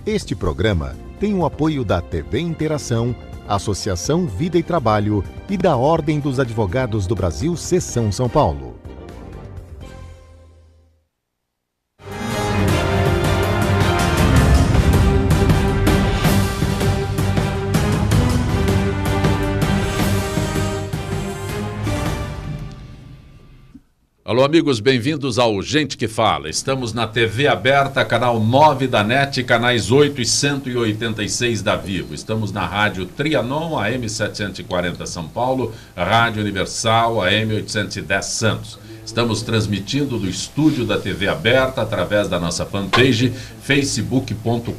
Este programa tem o apoio da TV Interação, Associação Vida e Trabalho e da Ordem dos Advogados do Brasil, Seção São Paulo. Alô, amigos, bem-vindos ao Gente que Fala. Estamos na TV aberta, canal 9 da NET, canais 8 e 186 da Vivo. Estamos na Rádio Trianon, AM 740 São Paulo, Rádio Universal, AM 810 Santos. Estamos transmitindo do estúdio da TV aberta através da nossa fanpage facebook.com.br.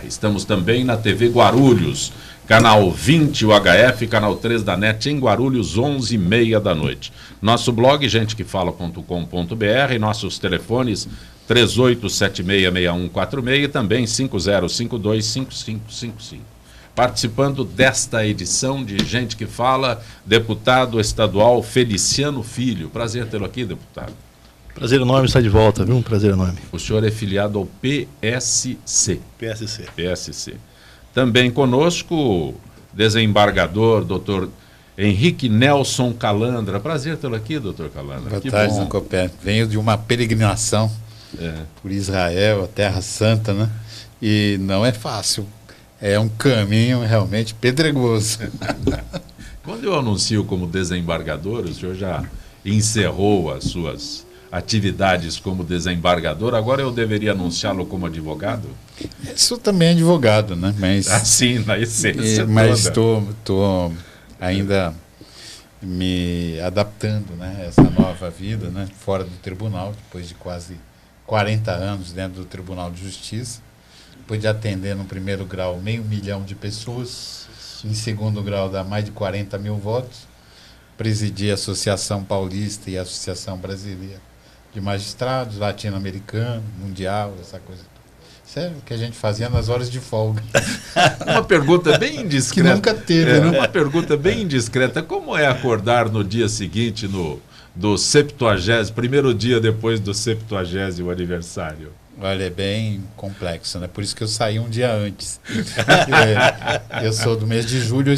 Estamos também na TV Guarulhos, canal 20 UHF, canal 3 da NET em Guarulhos, 11h30 da noite. Nosso blog, gentequefala.com.br, nossos telefones 38766146 e também 50525555. Participando desta edição de Gente que Fala, deputado estadual Feliciano Filho. Prazer tê-lo aqui, deputado. Prazer enorme estar de volta, viu? Um prazer enorme. O senhor é filiado ao PSC. PSC. Também conosco o desembargador, doutor Henrique Nelson Calandra. Prazer tê-lo aqui, doutor Calandra. Boa tarde, Zancopé. Venho de uma peregrinação por Israel, a Terra Santa, né? E não é fácil. É um caminho realmente pedregoso. Quando eu anuncio como desembargador, o senhor já encerrou as suas atividades como desembargador, agora eu deveria anunciá-lo como advogado? Eu sou também advogado, né? Mas, assim, na essência mas estou ainda me adaptando, né? A essa nova vida, né? Fora do tribunal, depois de quase 40 anos dentro do Tribunal de Justiça. Depois de atender no primeiro grau 500 mil de pessoas, em segundo grau dá mais de 40 mil votos, presidi a Associação Paulista e a Associação Brasileira de Magistrados, latino-americano, mundial, essa coisa. Sério, que a gente fazia nas horas de folga. Uma pergunta bem indiscreta. Que nunca teve, né? Uma pergunta bem indiscreta. Como é acordar no dia seguinte, do 70º, primeiro dia depois do 70º aniversário? Olha, é bem complexo, né? Por isso que eu saí um dia antes. Eu sou do mês de julho, eu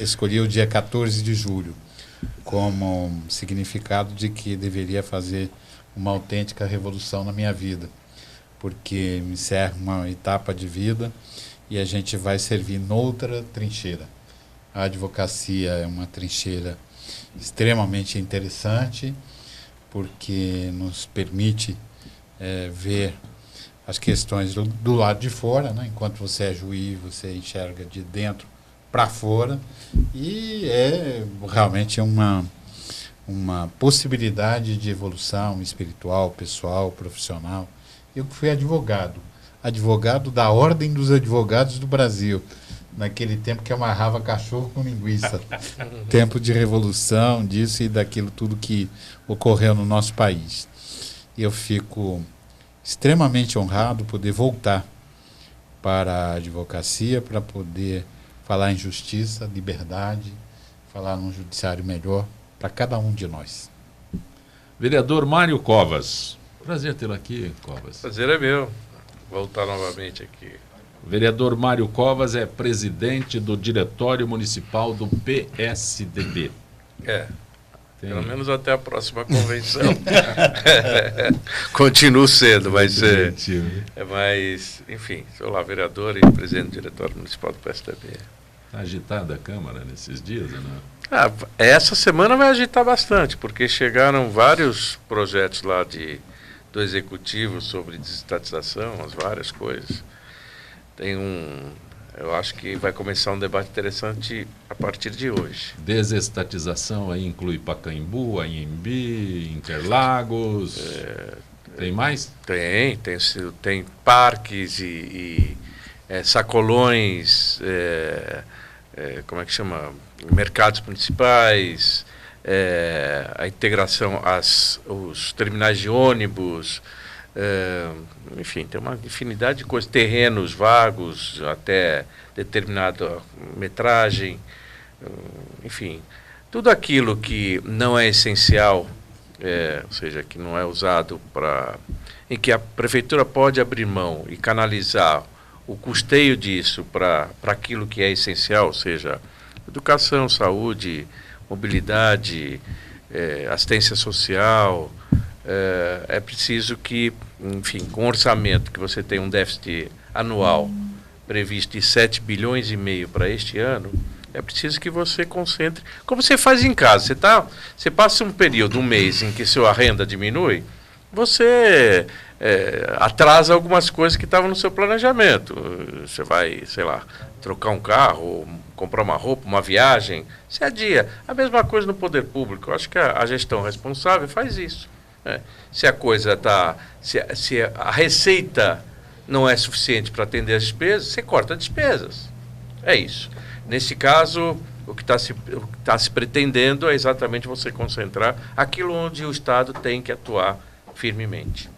escolhi o dia 14 de julho como significado de que deveria fazer uma autêntica revolução na minha vida, porque me encerra uma etapa de vida e a gente vai servir noutra trincheira. A advocacia é uma trincheira extremamente interessante, porque nos permite ver as questões do lado de fora, né? Enquanto você é juiz, você enxerga de dentro para fora, e é realmente uma possibilidade de evolução espiritual, pessoal, profissional. Eu fui advogado da Ordem dos Advogados do Brasil, naquele tempo que amarrava cachorro com linguiça. Tempo de revolução, disso e daquilo tudo que ocorreu no nosso país. E eu fico extremamente honrado poder voltar para a advocacia, para poder falar em justiça, liberdade, falar num judiciário melhor para cada um de nós. Vereador Mário Covas. Prazer tê-lo aqui, Covas. Prazer é meu voltar novamente aqui. Vereador Mário Covas é presidente do Diretório Municipal do PSDB. Pelo menos até a próxima convenção. Continuo sendo, vai ser. Mas, enfim, sou lá vereador e presidente do Diretório Municipal do PSDB. Está agitada a Câmara nesses dias, né? Essa semana vai agitar bastante, porque chegaram vários projetos lá do Executivo sobre desestatização, as várias coisas. Eu acho que vai começar um debate interessante a partir de hoje. Desestatização aí inclui Pacaembu, Anhembi, Interlagos. Tem mais? Tem parques e sacolões, como é que chama? Mercados municipais, a integração, os terminais de ônibus. Enfim, tem uma infinidade de coisas, terrenos vagos até determinada metragem, enfim, tudo aquilo que não é essencial, ou seja, que não é usado em que a prefeitura pode abrir mão e canalizar o custeio disso para aquilo que é essencial, ou seja, educação, saúde, mobilidade, assistência social, é preciso que, enfim, com orçamento, que você tem um déficit anual previsto de 7,5 bilhões para este ano, é preciso que você concentre, como você faz em casa. Você passa um período, um mês, em que sua renda diminui, você atrasa algumas coisas que estavam no seu planejamento. Você vai, sei lá, trocar um carro, comprar uma roupa, uma viagem, você adia. A mesma coisa no poder público. Eu acho que a gestão responsável faz isso. Se a coisa está... Se a receita não é suficiente para atender as despesas, você corta despesas. É isso. Nesse caso, o que está se pretendendo é exatamente você concentrar aquilo onde o Estado tem que atuar firmemente.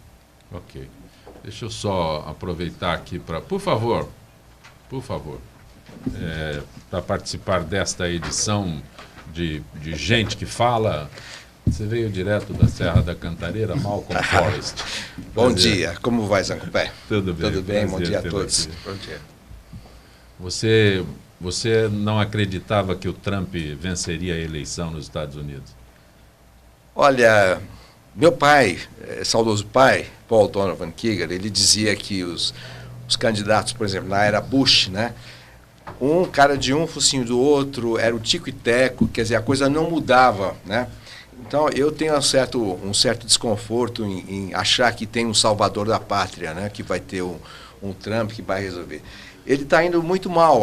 Ok. Deixa eu só aproveitar aqui para... Por favor, para participar desta edição de Gente que Fala, você veio direto da Serra da Cantareira, Malcolm Forest. Bom dia, como vai, Zancupé? Tudo bem. Tudo bem, bom dia a todos. Bom dia. Você não acreditava que o Trump venceria a eleição nos Estados Unidos? Olha, meu pai, saudoso pai, Paul Donovan Kieger, ele dizia que os candidatos, por exemplo, na era Bush, né? Um cara de um, focinho do outro, era o tico e teco, quer dizer, a coisa não mudava, né? Então, eu tenho um certo desconforto em achar que tem um salvador da pátria, né? Que vai ter um Trump que vai resolver. Ele está indo muito mal,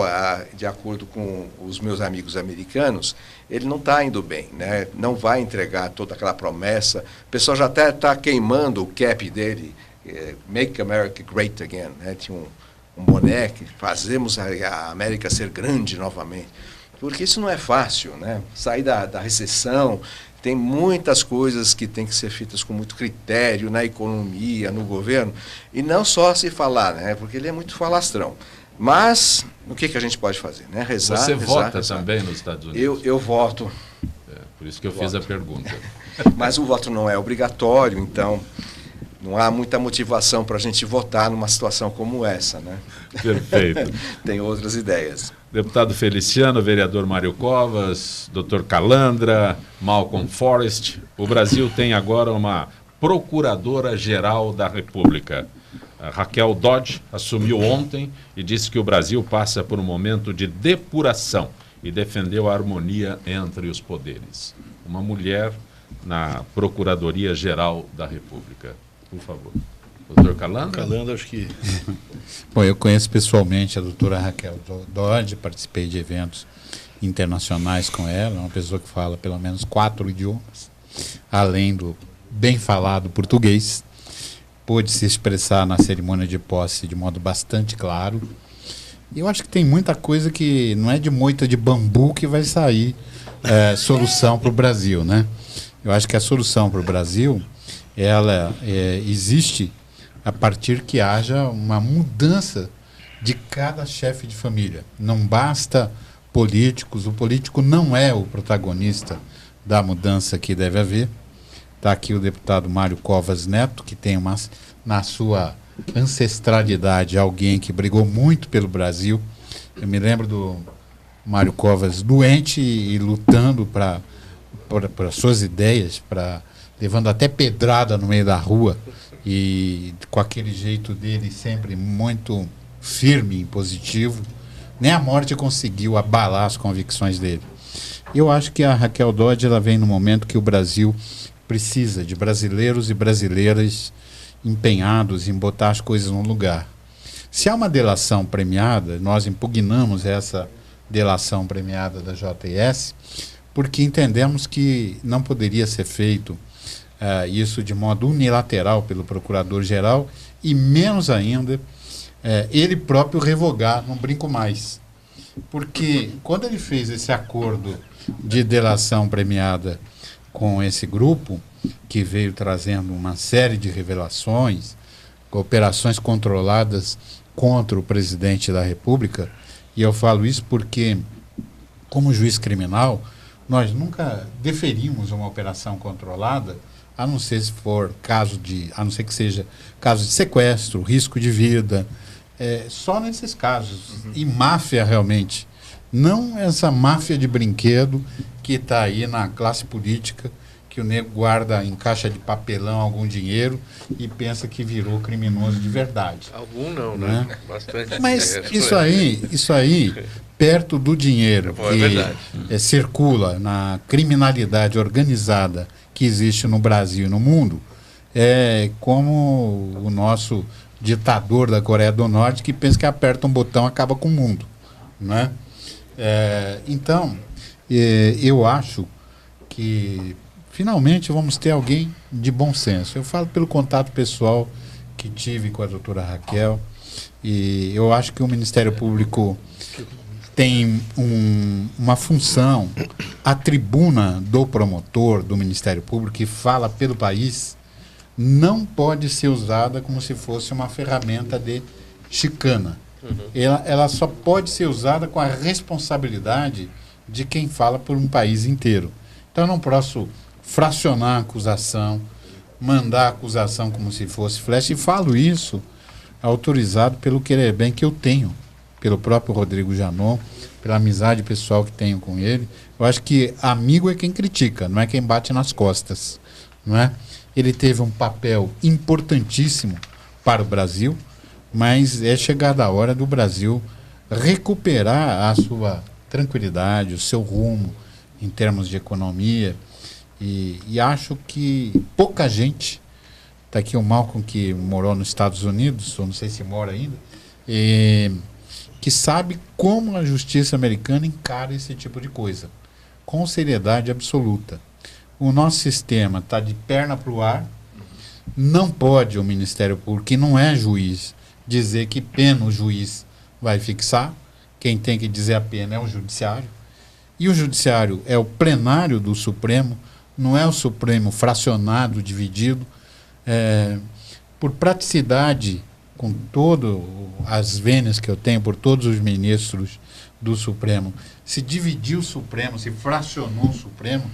de acordo com os meus amigos americanos, ele não está indo bem, né? Não vai entregar toda aquela promessa. O pessoal já até está queimando o cap dele, Make America Great Again, né? Tinha um boné que fazemos a América ser grande novamente. Porque isso não é fácil, né? Sair da recessão, tem muitas coisas que têm que ser feitas com muito critério na economia, no governo, e não só se falar, né? Porque ele é muito falastrão. Mas, o que a gente pode fazer? Né? Rezar, Você rezar, vota rezar. também nos Estados Unidos? Eu voto. Por isso que eu fiz a pergunta. Mas o voto não é obrigatório, então não há muita motivação para a gente votar numa situação como essa. Né? Perfeito. Tem outras ideias. Deputado Feliciano, vereador Mário Covas, Dr. Calandra, Malcolm Forest. O Brasil tem agora uma Procuradora-Geral da República. A Raquel Dodge assumiu ontem e disse que o Brasil passa por um momento de depuração e defendeu a harmonia entre os poderes. Uma mulher na Procuradoria-Geral da República. Por favor. Doutor Calandra? Calandra, acho que... Bom, eu conheço pessoalmente a doutora Raquel Dodge, participei de eventos internacionais com ela, é uma pessoa que fala pelo menos 4 idiomas, além do bem falado português. Pôde se expressar na cerimônia de posse de modo bastante claro. E eu acho que tem muita coisa que não é de moita de bambu que vai sair solução para o Brasil, né? Eu acho que a solução para o Brasil, ela existe a partir que haja uma mudança de cada chefe de família. Não basta políticos, o político não é o protagonista da mudança que deve haver. Está aqui o deputado Mário Covas Neto, que tem na sua ancestralidade alguém que brigou muito pelo Brasil. Eu me lembro do Mário Covas doente e lutando para suas ideias, levando até pedrada no meio da rua e com aquele jeito dele sempre muito firme e positivo. Nem a morte conseguiu abalar as convicções dele. Eu acho que a Raquel Dodge ela vem no momento que o Brasil precisa de brasileiros e brasileiras empenhados em botar as coisas no lugar. Se há uma delação premiada, nós impugnamos essa delação premiada da JS, porque entendemos que não poderia ser feito isso de modo unilateral pelo Procurador-Geral e menos ainda ele próprio revogar, não brinco mais. Porque quando ele fez esse acordo de delação premiada com esse grupo, que veio trazendo uma série de revelações, operações controladas contra o presidente da República, e eu falo isso porque, como juiz criminal, nós nunca deferimos uma operação controlada, a não ser se for a não ser que seja caso de sequestro, risco de vida, só nesses casos. E máfia, realmente. Não essa máfia de brinquedo que está aí na classe política, que o nego guarda em caixa de papelão algum dinheiro e pensa que virou criminoso de verdade. Algum não, né? Bastante. Mas isso aí, perto do dinheiro que circula na criminalidade organizada que existe no Brasil e no mundo, é como o nosso ditador da Coreia do Norte que pensa que aperta um botão e acaba com o mundo, né? Então, eu acho que finalmente vamos ter alguém de bom senso. Eu falo pelo contato pessoal que tive com a doutora Raquel, e eu acho que o Ministério Público tem uma função, a tribuna do promotor do Ministério Público, que fala pelo país, não pode ser usada como se fosse uma ferramenta de chicana. Ela só pode ser usada com a responsabilidade de quem fala por um país inteiro. Então eu não posso fracionar a acusação, mandar a acusação como se fosse flash, e falo isso autorizado pelo querer bem que eu tenho, pelo próprio Rodrigo Janot, pela amizade pessoal que tenho com ele. Eu acho que amigo é quem critica, não é quem bate nas costas, não é? Ele teve um papel importantíssimo para o Brasil, mas é chegada a hora do Brasil recuperar a sua tranquilidade, o seu rumo em termos de economia, e acho que pouca gente, está aqui o Malcolm que morou nos Estados Unidos, ou não sei se mora ainda, que sabe como a justiça americana encara esse tipo de coisa, com seriedade absoluta. O nosso sistema está de perna para o ar, não pode o Ministério Público, que não é juiz, dizer que pena o juiz vai fixar, quem tem que dizer a pena é o Judiciário, e o Judiciário é o plenário do Supremo, não é o Supremo fracionado, dividido. Por praticidade, com todas as vênias que eu tenho por todos os ministros do Supremo, se dividiu o Supremo, se fracionou o Supremo,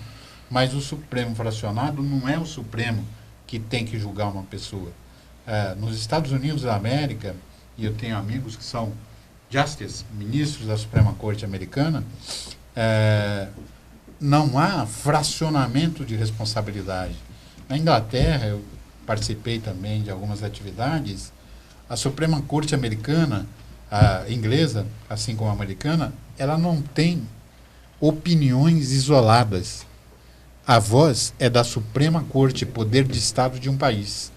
mas o Supremo fracionado não é o Supremo que tem que julgar uma pessoa. Nos Estados Unidos da América, e eu tenho amigos que são justices, ministros da Suprema Corte Americana, não há fracionamento de responsabilidade. Na Inglaterra, eu participei também de algumas atividades, a Suprema Corte Americana, a inglesa, assim como a americana, ela não tem opiniões isoladas. A voz é da Suprema Corte, poder de Estado de um país.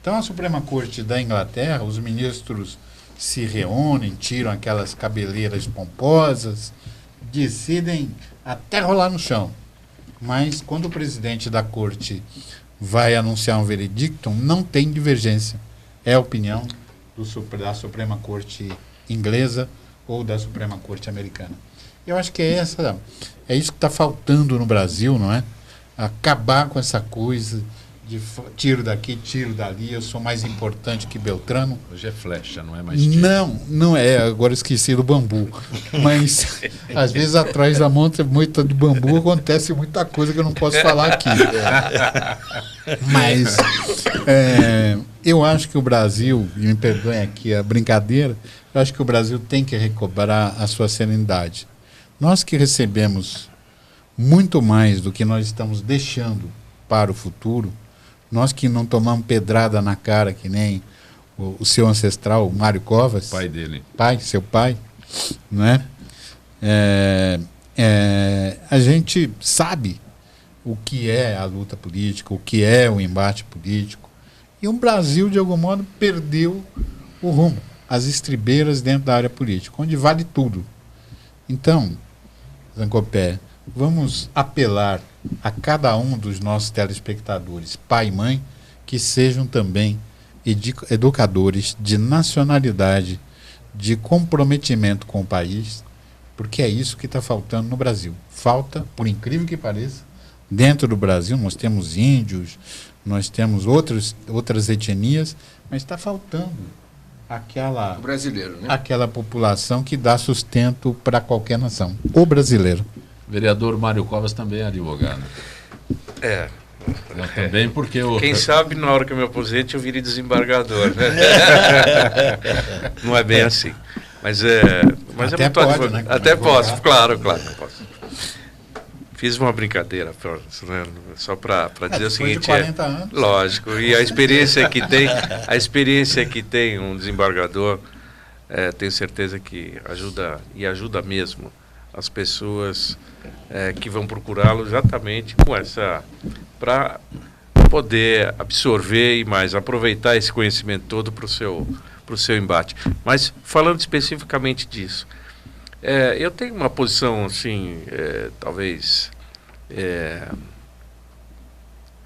Então, a Suprema Corte da Inglaterra, os ministros se reúnem, tiram aquelas cabeleiras pomposas, decidem até rolar no chão. Mas, quando o presidente da Corte vai anunciar um veredicto, não tem divergência. É a opinião da Suprema Corte inglesa ou da Suprema Corte americana. Eu acho que é isso que está faltando no Brasil, não é? Acabar com essa coisa de tiro daqui, tiro dali, eu sou mais importante que Beltrano. Hoje é flecha, não é mais tiro. Não é, agora esqueci do bambu. Mas, às vezes, atrás da moita de bambu acontece muita coisa que eu não posso falar aqui. Mas, eu acho que o Brasil, e me perdoem aqui a brincadeira, eu acho que o Brasil tem que recobrar a sua serenidade. Nós que recebemos muito mais do que nós estamos deixando para o futuro, nós que não tomamos pedrada na cara, que nem o seu ancestral, o Mário Covas. Pai dele. Seu pai, não é? A gente sabe o que é a luta política, o que é o embate político. E o Brasil, de algum modo, perdeu o rumo, as estribeiras dentro da área política, onde vale tudo. Então, Zancopé, vamos apelar a cada um dos nossos telespectadores, pai e mãe, que sejam também educadores de nacionalidade, de comprometimento com o país, porque é isso que está faltando no Brasil. Falta, por incrível que pareça, dentro do Brasil nós temos índios, nós temos outras etnias, mas está faltando aquela brasileiro, né? Aquela população que dá sustento para qualquer nação, o brasileiro. Vereador Mário Covas também é advogado. Eu também, porque eu... Quem sabe na hora que eu me aposente eu virei desembargador, né? Não é bem assim. Mas até muito pode, né? Até posso, claro, posso. Fiz uma brincadeira, né? Só para dizer o seguinte, de 40 anos. Lógico, e a experiência que tem um desembargador, tenho certeza que ajuda mesmo as pessoas que vão procurá-lo exatamente com essa, para poder absorver e mais aproveitar esse conhecimento todo para o seu embate. Mas falando especificamente disso, eu tenho uma posição assim, talvez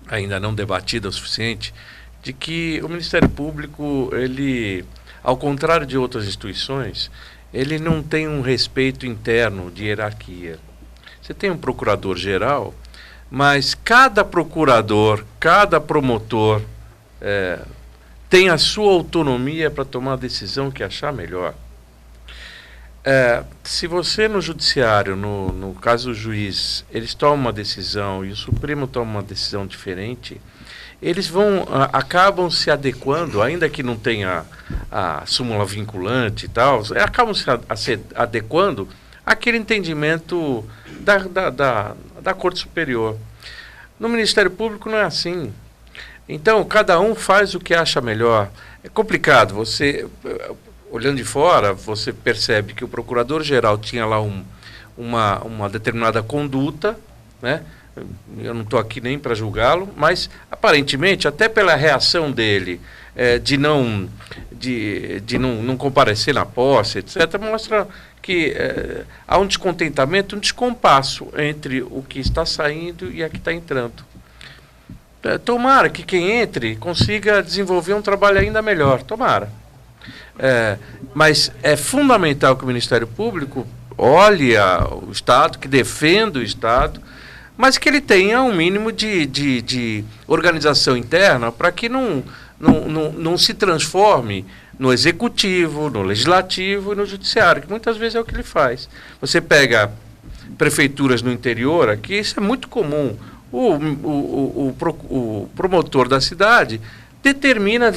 ainda não debatida o suficiente, de que o Ministério Público, ele, ao contrário de outras instituições, ele não tem um respeito interno de hierarquia. Você tem um procurador-geral, mas cada procurador, cada promotor tem a sua autonomia para tomar a decisão que achar melhor. Se você no judiciário, no caso do juiz, eles tomam uma decisão e o Supremo toma uma decisão diferente, eles acabam se adequando, ainda que não tenha a súmula vinculante e tal, acabam se adequando àquele entendimento da Corte Superior. No Ministério Público não é assim. Então, cada um faz o que acha melhor. É complicado, olhando de fora, você percebe que o procurador-geral tinha lá uma determinada conduta, né? Eu não estou aqui nem para julgá-lo, mas aparentemente, até pela reação dele de não comparecer na posse, etc., mostra que há um descontentamento, um descompasso entre o que está saindo e a que está entrando. Tomara que quem entre consiga desenvolver um trabalho ainda melhor, tomara. Mas é fundamental que o Ministério Público olhe o Estado, que defenda o Estado, mas que ele tenha um mínimo de organização interna para que não se transforme no Executivo, no Legislativo e no Judiciário, que muitas vezes é o que ele faz. Você pega prefeituras no interior, aqui isso é muito comum. O promotor da cidade determina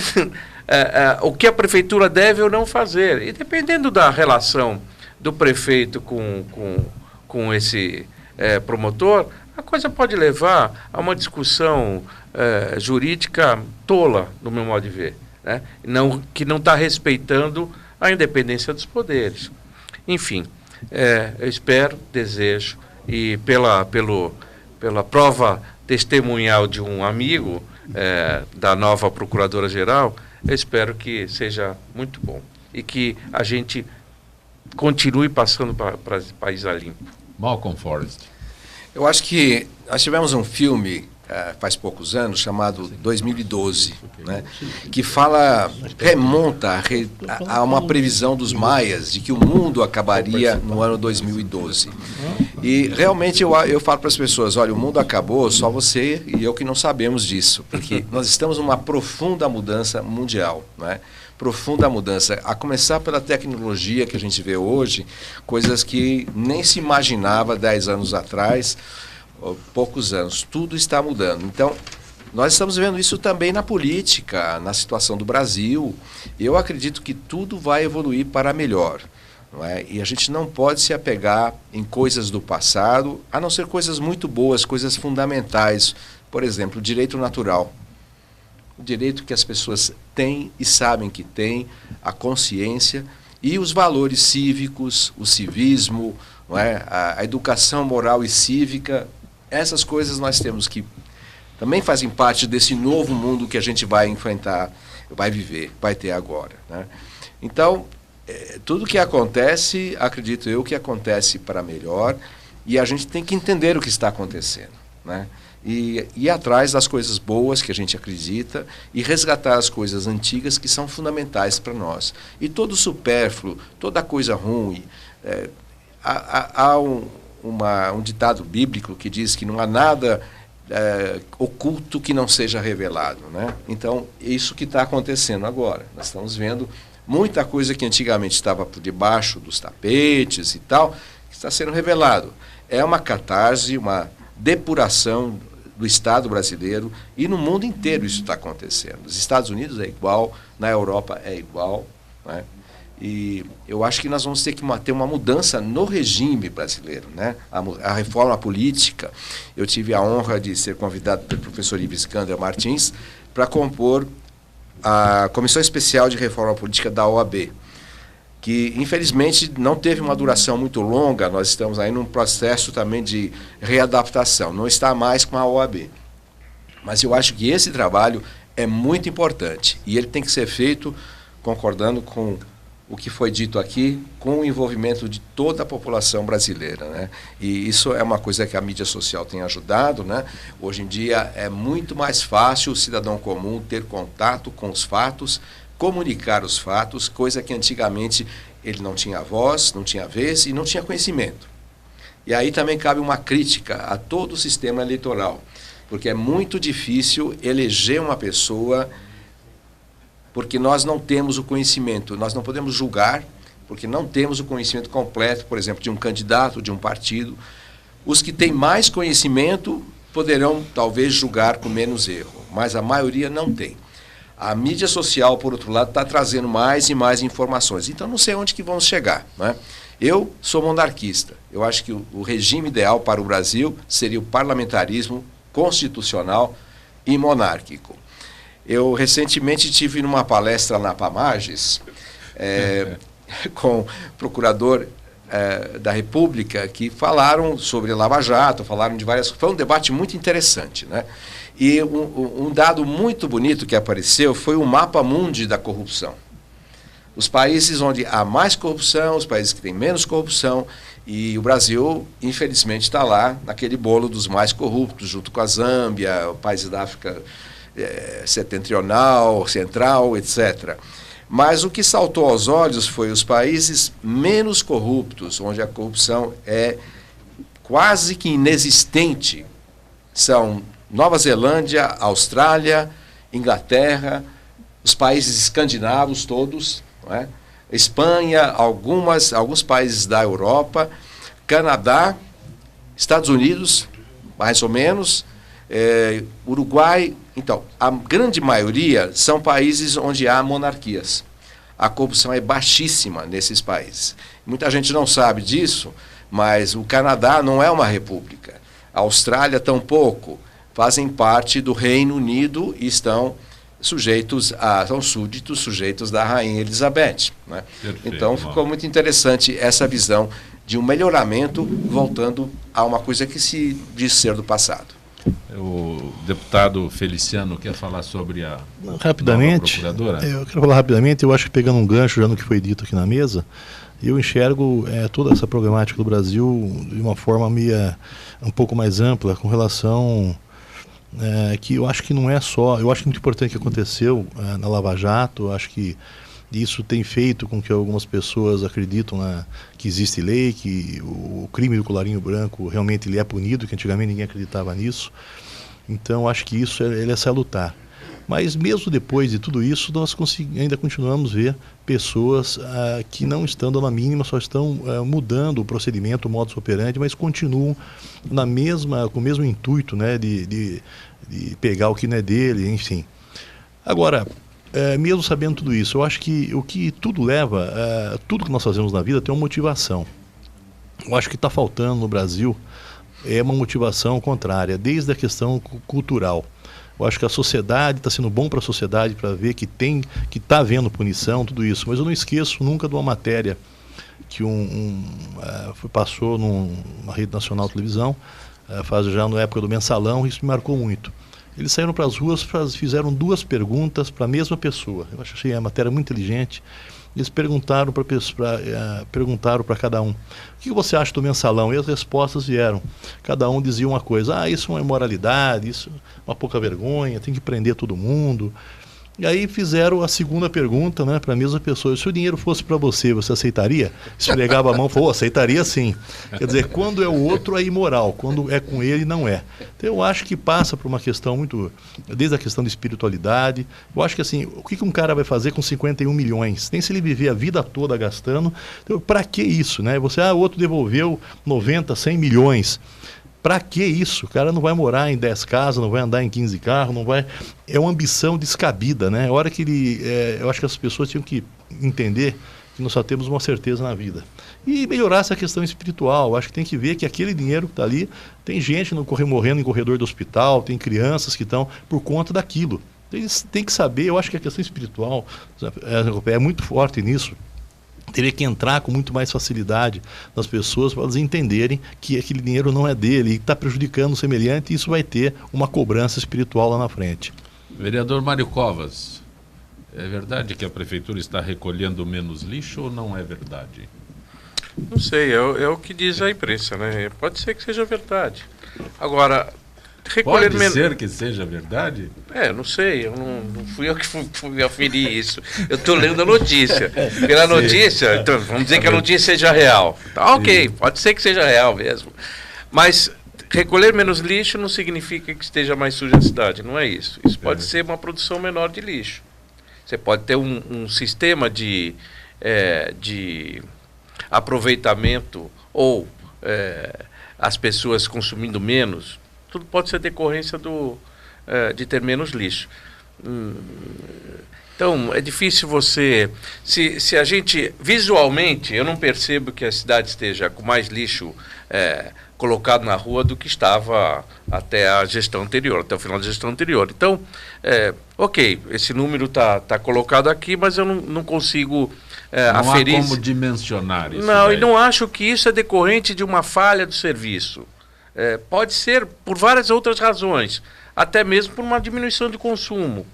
o que a prefeitura deve ou não fazer. E dependendo da relação do prefeito com esse promotor, a coisa pode levar a uma discussão jurídica tola, no meu modo de ver, né? Que não está respeitando a independência dos poderes. Enfim, eu espero, desejo, e pela prova testemunhal de um amigo da nova Procuradora-Geral, eu espero que seja muito bom e que a gente continue passando para país a limpo. Malcolm Forrest. Eu acho que nós tivemos um filme faz poucos anos chamado 2012, né, que remonta a uma previsão dos maias de que o mundo acabaria no ano 2012. E realmente eu falo para as pessoas, olha, o mundo acabou, só você e eu que não sabemos disso, porque nós estamos numa profunda mudança mundial, né? Profunda mudança, a começar pela tecnologia que a gente vê hoje, coisas que nem se imaginava 10 anos atrás, poucos anos, tudo está mudando. Então, nós estamos vendo isso também na política, na situação do Brasil. Eu acredito que tudo vai evoluir para melhor, não é? E a gente não pode se apegar em coisas do passado, a não ser coisas muito boas, coisas fundamentais. Por exemplo, o direito natural. O direito que as pessoas têm e sabem que têm, a consciência e os valores cívicos, o civismo, não é? A educação moral e cívica. Essas coisas nós temos que também fazem parte desse novo mundo que a gente vai enfrentar, vai viver, vai ter agora, né? Então, tudo que acontece, acredito eu, que acontece para melhor, e a gente tem que entender o que está acontecendo, né? E ir atrás das coisas boas que a gente acredita e resgatar as coisas antigas que são fundamentais para nós. E todo supérfluo, toda coisa ruim, há um ditado bíblico que diz que não há nada oculto que não seja revelado, né? Então, isso que está acontecendo agora. Nós estamos vendo muita coisa que antigamente estava por debaixo dos tapetes e tal, que está sendo revelado. É uma catarse, uma depuração do Estado brasileiro, e no mundo inteiro isso está acontecendo. Nos Estados Unidos é igual, na Europa é igual, né? E eu acho que nós vamos ter que ter uma mudança no regime brasileiro, né? A reforma política. Eu tive a honra de ser convidado pelo professor Ives Skander Martins para compor a Comissão Especial de Reforma Política da OAB, que infelizmente não teve uma duração muito longa. Nós estamos aí num processo também de readaptação, não está mais com a OAB. Mas eu acho que esse trabalho é muito importante e ele tem que ser feito concordando com o que foi dito aqui, com o envolvimento de toda a população brasileira, né? E isso é uma coisa que a mídia social tem ajudado, né? Hoje em dia é muito mais fácil o cidadão comum ter contato com os fatos, comunicar os fatos, coisa que antigamente ele não tinha voz, não tinha vez e não tinha conhecimento. E aí também cabe uma crítica a todo o sistema eleitoral, porque é muito difícil eleger uma pessoa porque nós não temos o conhecimento, nós não podemos julgar, porque não temos o conhecimento completo, por exemplo, de um candidato, de um partido. Os que têm mais conhecimento poderão, talvez, julgar com menos erro, mas a maioria não tem. A mídia social, por outro lado, está trazendo mais e mais informações. Então, não sei onde que vamos chegar, né? Eu sou monarquista. Eu acho que o regime ideal para o Brasil seria o parlamentarismo constitucional e monárquico. Eu recentemente estive numa palestra na Pamages, com o procurador da República, que falaram sobre Lava Jato, falaram de várias... Foi um debate muito interessante, né? E um dado muito bonito que apareceu foi o mapa mundi da corrupção. Os países onde há mais corrupção, os países que têm menos corrupção, e o Brasil, infelizmente, está lá naquele bolo dos mais corruptos, junto com a Zâmbia, países da África setentrional, central, etc. Mas o que saltou aos olhos foi os países menos corruptos, onde a corrupção é quase que inexistente. São Nova Zelândia, Austrália, Inglaterra, os países escandinavos todos, não é? Espanha, alguns países da Europa, Canadá, Estados Unidos, mais ou menos, Uruguai. Então, a grande maioria são países onde há monarquias. A corrupção é baixíssima nesses países. Muita gente não sabe disso, mas o Canadá não é uma república. A Austrália tampouco. Fazem parte do Reino Unido e são são súditos, sujeitos da Rainha Elizabeth, né? Perfeito, então, ficou muito interessante essa visão de um melhoramento, voltando a uma coisa que se diz ser do passado. O deputado Feliciano quer falar sobre a rapidamente, nova procuradora? Eu quero falar rapidamente. Eu acho que, pegando um gancho já no que foi dito aqui na mesa, eu enxergo toda essa problemática do Brasil de uma forma um pouco mais ampla, com relação que eu acho que não é só... Eu acho que muito importante o que aconteceu na Lava Jato. Eu acho que isso tem feito com que algumas pessoas acreditam que existe lei, que o crime do colarinho branco realmente ele é punido, que antigamente ninguém acreditava nisso. Então, acho que isso ele é salutar. Mas mesmo depois de tudo isso, nós ainda continuamos a ver pessoas que não estão dando a mínima, só estão mudando o procedimento, o modus operandi, mas continuam com o mesmo intuito, né, de pegar o que não é dele, enfim. Agora, mesmo sabendo tudo isso, eu acho que o que tudo leva, tudo que nós fazemos na vida tem uma motivação. Eu acho que está faltando no Brasil uma motivação contrária, desde a questão cultural. Eu acho que a sociedade está sendo bom para a sociedade, para ver que está havendo punição, tudo isso. Mas eu não esqueço nunca de uma matéria que passou numa rede nacional de televisão, já na época do Mensalão, isso me marcou muito. Eles saíram para as ruas, fizeram 2 perguntas para a mesma pessoa. Eu achei a matéria muito inteligente. Eles perguntaram para cada um: o que você acha do Mensalão? E as respostas vieram. Cada um dizia uma coisa: isso é uma imoralidade, isso é uma pouca vergonha, tem que prender todo mundo. E aí fizeram a segunda pergunta, né, para a mesma pessoa: se o dinheiro fosse para você, você aceitaria? Esfregava a mão e falou: aceitaria sim. Quer dizer, quando é o outro é imoral, quando é com ele não é. Então eu acho que passa por uma questão muito, desde a questão de espiritualidade. Eu acho que assim, o que um cara vai fazer com 51 milhões? Nem se ele viver a vida toda gastando. Então, para que isso, né? O outro devolveu 90, 100 milhões. Para que isso? O cara não vai morar em 10 casas, não vai andar em 15 carros, não vai... É uma ambição descabida, né? A hora que eu acho que as pessoas tinham que entender que nós só temos uma certeza na vida. E melhorar essa questão espiritual. Acho que tem que ver que aquele dinheiro que está ali, tem gente morrendo em corredor do hospital, tem crianças que estão por conta daquilo. Eles têm que saber, eu acho que a questão espiritual é muito forte nisso. Teria que entrar com muito mais facilidade nas pessoas para elas entenderem que aquele dinheiro não é dele e está prejudicando o semelhante, e isso vai ter uma cobrança espiritual lá na frente. Vereador Mário Covas, é verdade que a prefeitura está recolhendo menos lixo ou não é verdade? Não sei, é o que diz a imprensa, né? Pode ser que seja verdade. Agora, recolher Pode ser que seja verdade? Não sei, não fui eu que fui aferir isso. Eu estou lendo a notícia. Pela notícia, então, vamos dizer que a notícia seja real. Tá, ok, pode ser que seja real mesmo. Mas recolher menos lixo não significa que esteja mais suja a cidade, não é isso. Isso pode ser uma produção menor de lixo. Você pode ter um sistema de aproveitamento ou as pessoas consumindo menos. Tudo pode ser decorrência de ter menos lixo. Então, é difícil você... Se a gente, visualmente, eu não percebo que a cidade esteja com mais lixo colocado na rua do que estava até a gestão anterior, até o final da gestão anterior. Então, ok, esse número está colocado aqui, mas eu não consigo aferir... Não há como dimensionar isso. Não, e não acho que isso é decorrente de uma falha do serviço. Pode ser por várias outras razões, até mesmo por uma diminuição de consumo.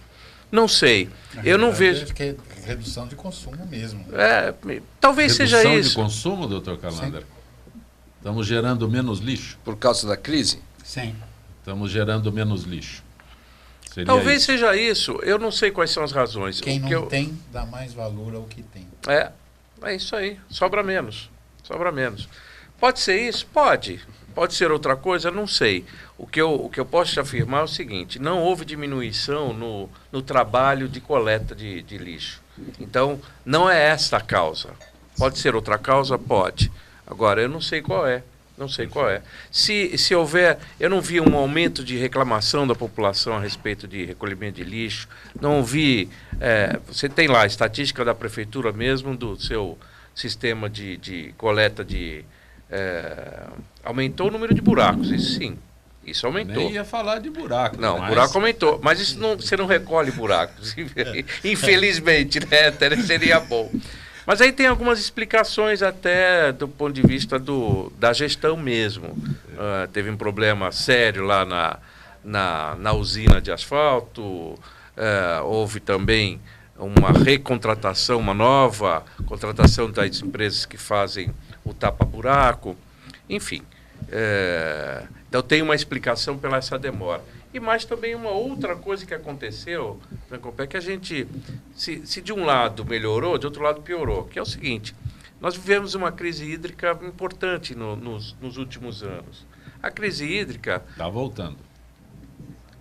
Não sei, eu não vejo... Acho que é redução de consumo mesmo. Talvez seja isso. Redução de consumo, doutor Calander? Sim. Estamos gerando menos lixo? Por causa da crise? Sim. Estamos gerando menos lixo. Seria Talvez isso. seja isso, eu não sei quais são as razões. Quem não tem, dá mais valor ao que tem. É isso aí, sobra menos. Pode ser isso? Pode. Pode ser outra coisa? Não sei. O que eu posso te afirmar é o seguinte: não houve diminuição no trabalho de coleta de lixo. Então, não é esta a causa. Pode ser outra causa? Pode. Agora, eu não sei qual é. Se houver... Eu não vi um aumento de reclamação da população a respeito de recolhimento de lixo. Não vi... você tem lá a estatística da prefeitura mesmo, do seu sistema de coleta de... aumentou o número de buracos, isso sim. Isso aumentou. Nem ia falar de buraco. Não, mas... buraco aumentou. Mas isso você não recolhe buracos. Infelizmente, né? Até seria bom. Mas aí tem algumas explicações até do ponto de vista da gestão mesmo. Teve um problema sério lá na usina de asfalto. Houve também uma recontratação, uma nova contratação das empresas que fazem o tapa-buraco. Enfim, então tem uma explicação pela essa demora. E mais também uma outra coisa que aconteceu, é que a gente, se de um lado melhorou, de outro lado piorou, que é o seguinte: nós vivemos uma crise hídrica importante nos últimos anos. A crise hídrica... Está voltando.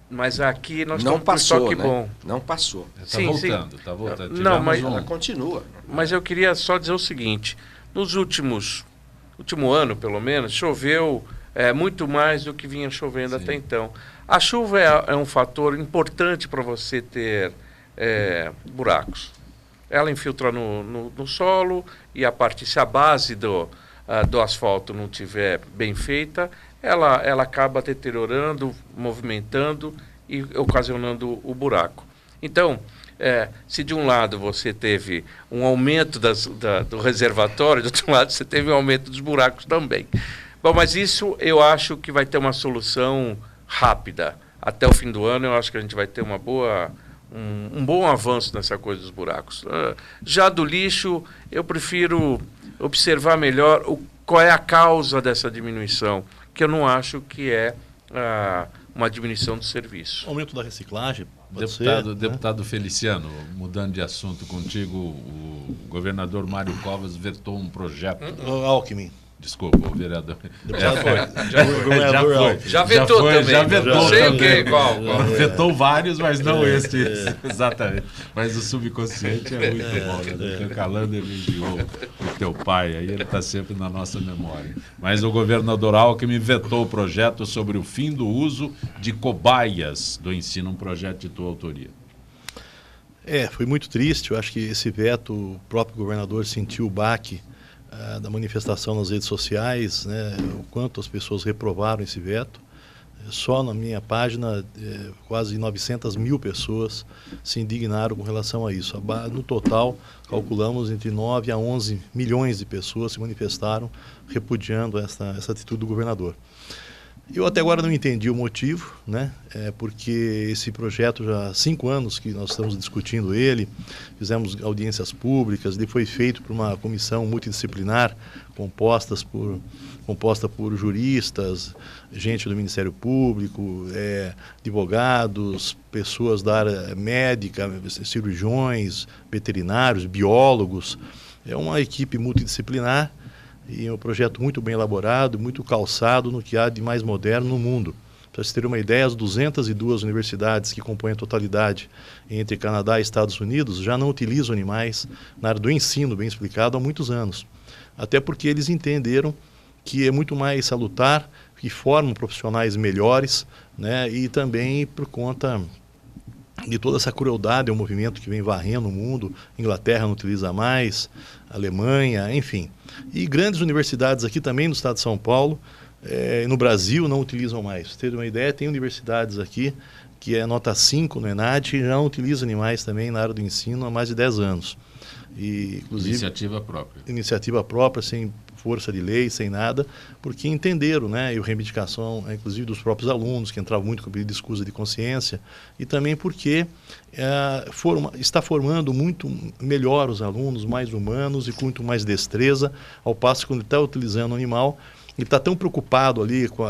Mas aqui nós não estamos passou, com estoque né? Bom. Não passou. Está voltando, está voltando. Não, mas ela continua. Mas eu queria só dizer o seguinte: nos último ano, pelo menos, choveu muito mais do que vinha chovendo até então. A chuva é um fator importante para você ter buracos. Ela infiltra no solo e se a base do asfalto não estiver bem feita, ela acaba deteriorando, movimentando e ocasionando o buraco. Então, se de um lado você teve um aumento do reservatório, do outro lado você teve um aumento dos buracos também. Bom, mas isso eu acho que vai ter uma solução rápida. Até o fim do ano eu acho que a gente vai ter um bom avanço nessa coisa dos buracos. Já do lixo, eu prefiro observar melhor qual é a causa dessa diminuição, que eu não acho que é uma diminuição do serviço. Aumento da reciclagem. Deputado Feliciano, mudando de assunto contigo, o governador Mário Covas vetou um projeto Alckmin. Desculpa, o vereador. Já foi. Já vetou também. Já vetou Não sei o também. que, qual. Vetou vários, mas não este. Exatamente. Mas o subconsciente é muito bom. Né? O Calander enviou o teu pai, aí ele está sempre na nossa memória. Mas o governador Alckmin vetou o projeto sobre o fim do uso de cobaias do ensino, um projeto de tua autoria. Foi muito triste. Eu acho que esse veto, o próprio governador sentiu o baque da manifestação nas redes sociais, né, o quanto as pessoas reprovaram esse veto. Só na minha página, quase 900 mil pessoas se indignaram com relação a isso. No total, calculamos entre 9 a 11 milhões de pessoas se manifestaram repudiando essa atitude do governador. Eu até agora não entendi o motivo, né? Porque esse projeto já há 5 anos que nós estamos discutindo ele, fizemos audiências públicas, ele foi feito por uma comissão multidisciplinar composta por juristas, gente do Ministério Público, advogados, pessoas da área médica, cirurgiões, veterinários, biólogos. É uma equipe multidisciplinar e é um projeto muito bem elaborado, muito calçado no que há de mais moderno no mundo. Para vocês terem uma ideia, as 202 universidades que compõem a totalidade entre Canadá e Estados Unidos já não utilizam animais na área do ensino, bem explicado, há muitos anos. Até porque eles entenderam que é muito mais salutar, que formam profissionais melhores, né? E também por conta de toda essa crueldade, é um movimento que vem varrendo o mundo. Inglaterra não utiliza mais, Alemanha, enfim. E grandes universidades aqui também no estado de São Paulo, no Brasil, não utilizam mais. Para você ter uma ideia, tem universidades aqui que é nota 5 no ENAD e já não utiliza animais também na área do ensino há mais de 10 anos. E, inclusive, iniciativa própria, sem força de lei, sem nada, porque entenderam, né, e a reivindicação, inclusive dos próprios alunos, que entravam muito com o pedido de escusa de consciência, e também porque está formando muito melhor os alunos, mais humanos e com muito mais destreza, ao passo que quando ele está utilizando o animal, ele está tão preocupado ali com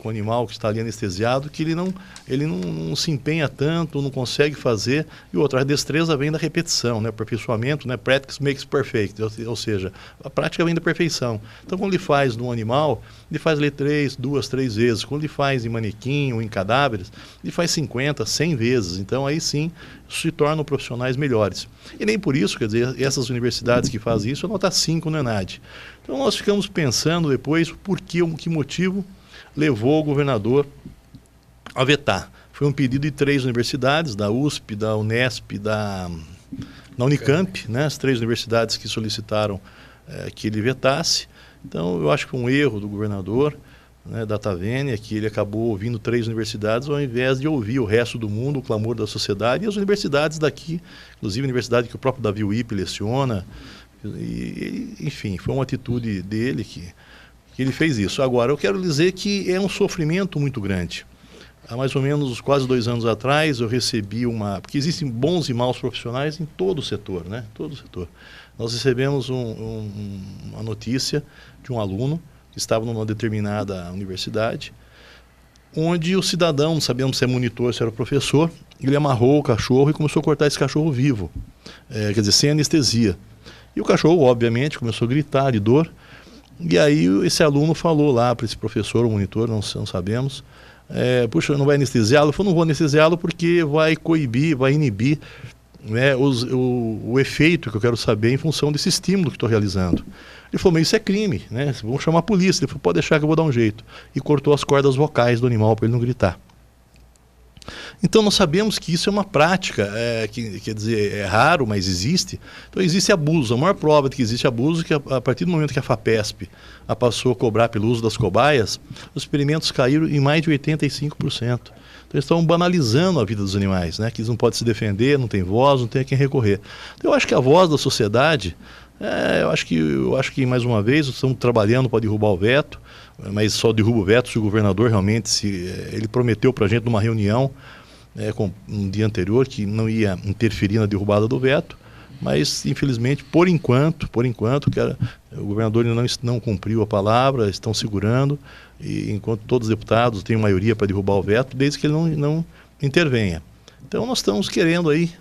o animal que está ali anestesiado que ele não se empenha tanto, não consegue fazer. E outra, a destreza vem da repetição, né? O aperfeiçoamento, né? Practice makes perfect, ou seja, a prática vem da perfeição. Então, quando ele faz no animal, ele faz 2, 3 vezes. Quando ele faz em manequim ou em cadáveres, ele faz 50, 100 vezes. Então, aí sim, se tornam profissionais melhores. E nem por isso, quer dizer, essas universidades que fazem isso, nota 5 no ENAD. Então, nós ficamos pensando depois que motivo levou o governador a vetar. Foi um pedido de 3 universidades, da USP, da Unesp, da Unicamp, né? As 3 universidades que solicitaram que ele vetasse. Então, eu acho que foi um erro do governador, né, da Tavênia, que ele acabou ouvindo 3 universidades ao invés de ouvir o resto do mundo, o clamor da sociedade, e as universidades daqui, inclusive a universidade que o próprio Davi Wippe leciona. Enfim, foi uma atitude dele que ele fez isso. Agora, eu quero dizer que é um sofrimento muito grande. Há mais ou menos quase 2 anos atrás, eu recebi porque existem bons e maus profissionais em todo o setor, né? Todo o setor. Nós recebemos uma notícia de um aluno que estava numa determinada universidade, onde o cidadão, não sabíamos se é monitor, se era professor, ele amarrou o cachorro e começou a cortar esse cachorro vivo, quer dizer, sem anestesia. E o cachorro, obviamente, começou a gritar de dor. E aí esse aluno falou lá para esse professor, o monitor, não sabemos, puxa, não vai anestesiá-lo? Ele falou, não vou anestesiá-lo porque vai coibir, vai inibir, né, o efeito que eu quero saber em função desse estímulo que estou realizando. Ele falou, mas isso é crime, né? Vamos chamar a polícia. Ele falou, pode deixar que eu vou dar um jeito. E cortou as cordas vocais do animal para ele não gritar. Então nós sabemos que isso é uma prática, que quer dizer, é raro, mas existe. Então existe abuso. A maior prova de que existe abuso é que a partir do momento que a FAPESP passou a cobrar pelo uso das cobaias, os experimentos caíram em mais de 85%. Então eles estão banalizando a vida dos animais, né? Que eles não podem se defender, não tem voz, não tem a quem recorrer. Então eu acho que a voz da sociedade, eu acho que mais uma vez estamos trabalhando para derrubar o veto, mas só derruba o veto se o governador realmente, ele prometeu para a gente numa reunião um dia anterior que não ia interferir na derrubada do veto, mas infelizmente por enquanto o governador não cumpriu a palavra, estão segurando, e enquanto todos os deputados têm maioria para derrubar o veto, desde que ele não intervenha. Então nós estamos querendo aí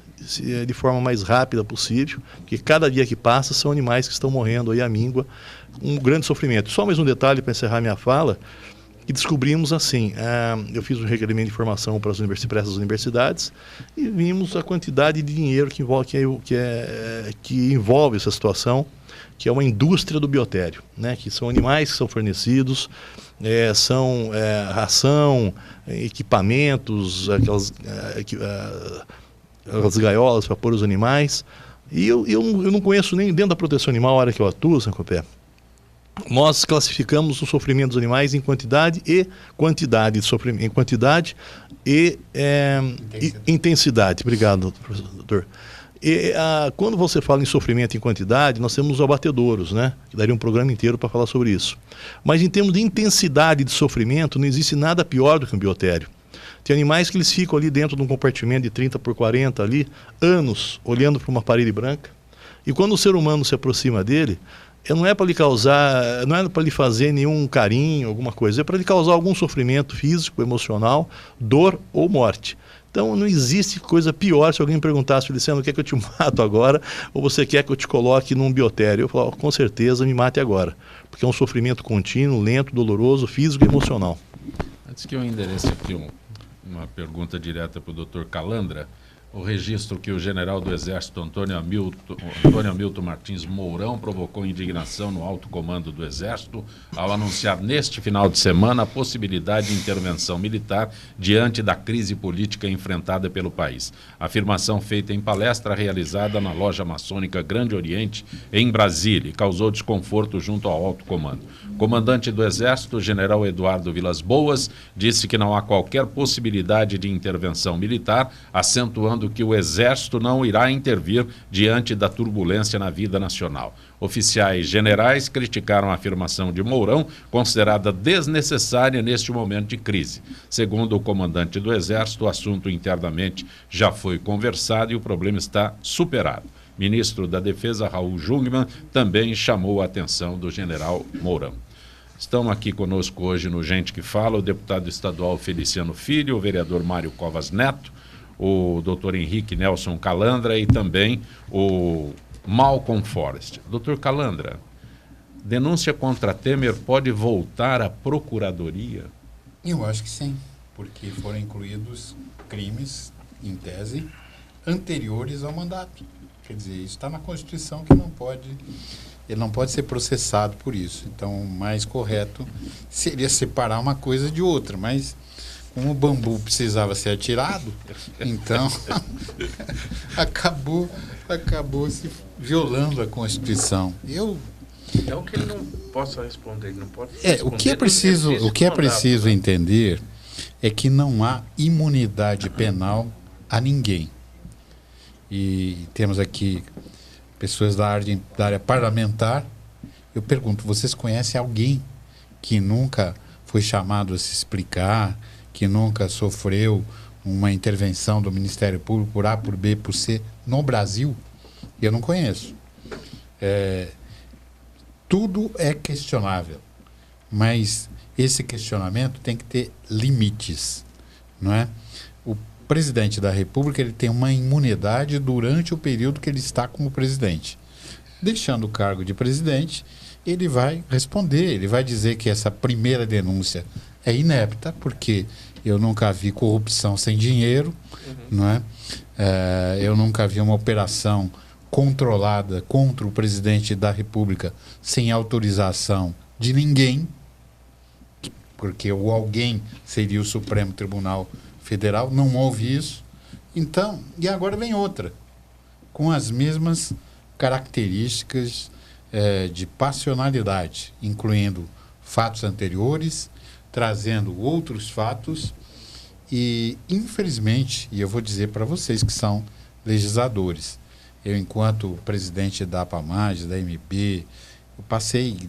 de forma mais rápida possível, porque cada dia que passa são animais que estão morrendo aí à míngua, um grande sofrimento. Só mais um detalhe para encerrar minha fala, que descobrimos assim, eu fiz um requerimento de informação para essas universidades e vimos a quantidade de dinheiro que envolve essa situação, que é uma indústria do biotério, né? Que são animais que são fornecidos, são ração, equipamentos, aquelas gaiolas para pôr os animais. E eu não conheço nem dentro da proteção animal a área que eu atuo, Sancopé. Nós classificamos o sofrimento dos animais em quantidade e quantidade de sofrimento, em quantidade e intensidade. Obrigado, doutor. Quando você fala em sofrimento em quantidade, nós temos os abatedouros, né? Que daria um programa inteiro para falar sobre isso. Mas em termos de intensidade de sofrimento, não existe nada pior do que um biotério. Tem animais que eles ficam ali dentro de um compartimento de 30 por 40 ali, anos, olhando para uma parede branca. E quando o ser humano se aproxima dele, não é para lhe causar, não é para lhe fazer nenhum carinho, alguma coisa, é para lhe causar algum sofrimento físico, emocional, dor ou morte. Então não existe coisa pior se alguém me perguntasse, Feliciano, quer que eu te mato agora ou você quer que eu te coloque num biotério? Eu falo, com certeza me mate agora, porque é um sofrimento contínuo, lento, doloroso, físico e emocional. Antes que eu endereço aqui uma pergunta direta para o Dr. Calandra, o registro que o general do Exército Antônio Hamilton Martins Mourão provocou indignação no alto comando do Exército ao anunciar neste final de semana a possibilidade de intervenção militar diante da crise política enfrentada pelo país. Afirmação feita em palestra realizada na loja maçônica Grande Oriente, em Brasília, e causou desconforto junto ao alto comando. O comandante do Exército, general Eduardo Vilas Boas, disse que não há qualquer possibilidade de intervenção militar, acentuando que o Exército não irá intervir diante da turbulência na vida nacional. Oficiais generais criticaram a afirmação de Mourão, considerada desnecessária neste momento de crise. Segundo o comandante do Exército, o assunto internamente já foi conversado e o problema está superado. Ministro da Defesa, Raul Jungmann, também chamou a atenção do general Mourão. Estão aqui conosco hoje no Gente que Fala o deputado estadual Feliciano Filho, o vereador Mário Covas Neto, o doutor Henrique Nelson Calandra e também o Malcolm Forrest. Doutor Calandra, denúncia contra Temer pode voltar à Procuradoria? Eu acho que sim, porque foram incluídos crimes, em tese, anteriores ao mandato. Quer dizer, isso está na Constituição que ele não pode ser processado por isso. Então, o mais correto seria separar uma coisa de outra, mas como o bambu precisava ser atirado, então acabou se violando a Constituição. É o que ele não possa responder, ele não pode o que é preciso entender é que não há imunidade penal a ninguém. E temos aqui pessoas da área parlamentar. Eu pergunto, vocês conhecem alguém que nunca foi chamado a se explicar, que nunca sofreu uma intervenção do Ministério Público por A, por B, por C, no Brasil? Eu não conheço. Tudo é questionável, mas esse questionamento tem que ter limites, não é? O presidente da República ele tem uma imunidade durante o período que ele está como presidente. Deixando o cargo de presidente, ele vai responder, ele vai dizer que essa primeira denúncia é inepta, porque eu nunca vi corrupção sem dinheiro, não é? Eu nunca vi uma operação controlada contra o presidente da República sem autorização de ninguém, porque o alguém seria o Supremo Tribunal Federal, não houve isso. Então, e agora vem outra, com as mesmas características de passionalidade, incluindo fatos anteriores, trazendo outros fatos e, infelizmente, e eu vou dizer para vocês que são legisladores, eu, enquanto presidente da APAMAGE, da MP, eu passei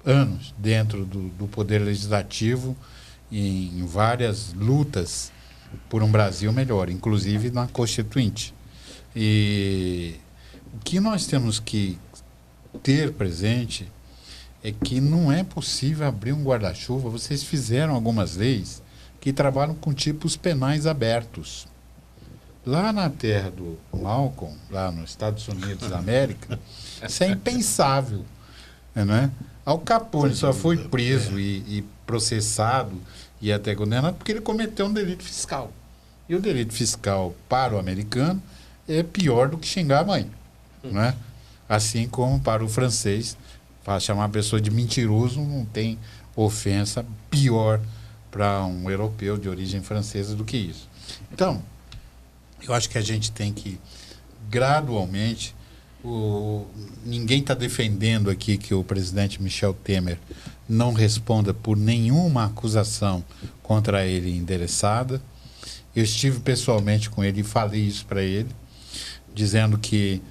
anos dentro do Poder Legislativo em várias lutas por um Brasil melhor, inclusive na Constituinte. E o que nós temos que ter presente é que não é possível abrir um guarda-chuva. Vocês fizeram algumas leis que trabalham com tipos penais abertos. Lá na terra do Malcolm, lá nos Estados Unidos da América, isso é impensável. Né? Al Capone só foi preso e processado e até condenado porque ele cometeu um delito fiscal. E o delito fiscal para o americano é pior do que xingar a mãe. Né? Assim como para o francês, para chamar a pessoa de mentiroso não tem ofensa pior para um europeu de origem francesa do que isso. Então, eu acho que a gente tem que gradualmente... Ninguém está defendendo aqui que o presidente Michel Temer não responda por nenhuma acusação contra ele endereçada. Eu estive pessoalmente com ele e falei isso para ele, dizendo que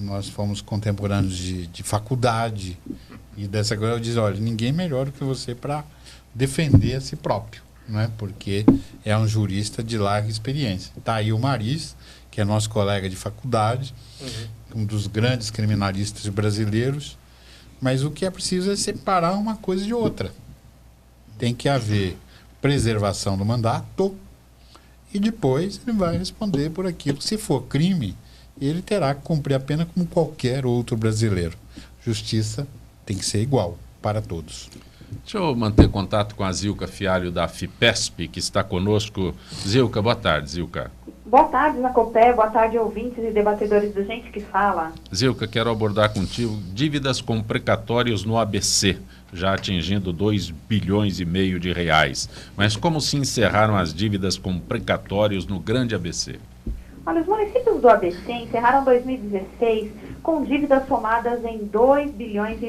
nós fomos contemporâneos de faculdade, e dessa coisa eu disse, olha, ninguém melhor do que você para defender a si próprio, né? Porque é um jurista de larga experiência. Está aí o Mariz, que é nosso colega de faculdade, um dos grandes criminalistas brasileiros, mas o que é preciso é separar uma coisa de outra. Tem que haver preservação do mandato e depois ele vai responder por aquilo. Se for crime, ele terá que cumprir a pena como qualquer outro brasileiro. Justiça tem que ser igual para todos. Deixa eu manter contato com a Zilka Fialho da FIPESP, que está conosco. Zilka, boa tarde, Zilka. Boa tarde, Zacopé. Boa tarde, ouvintes e debatedores do Gente que Fala. Zilka, quero abordar contigo dívidas com precatórios no ABC, já atingindo 2,5 bilhões de reais. Mas como se encerraram as dívidas com precatórios no grande ABC? Olha, os municípios do ABC encerraram 2016 com dívidas somadas em 2,5 bilhões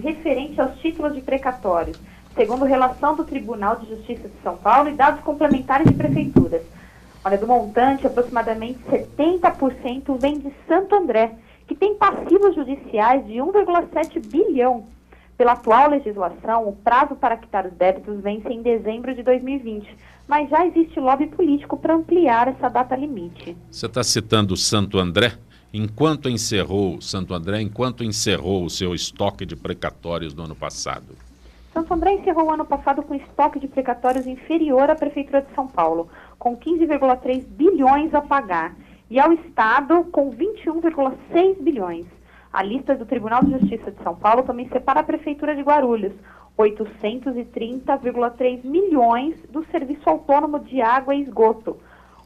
referente aos títulos de precatórios, segundo relação do Tribunal de Justiça de São Paulo e dados complementares de prefeituras. Olha, do montante, aproximadamente 70% vem de Santo André, que tem passivos judiciais de 1,7 bilhão. Pela atual legislação, o prazo para quitar os débitos vence em dezembro de 2020, mas já existe lobby político para ampliar essa data limite. Você está citando Santo André? Enquanto encerrou o seu estoque de precatórios no ano passado? Santo André encerrou o ano passado com estoque de precatórios inferior à Prefeitura de São Paulo, com 15,3 bilhões a pagar, e ao Estado com 21,6 bilhões. A lista do Tribunal de Justiça de São Paulo também separa a Prefeitura de Guarulhos, 830,3 milhões do Serviço Autônomo de Água e Esgoto,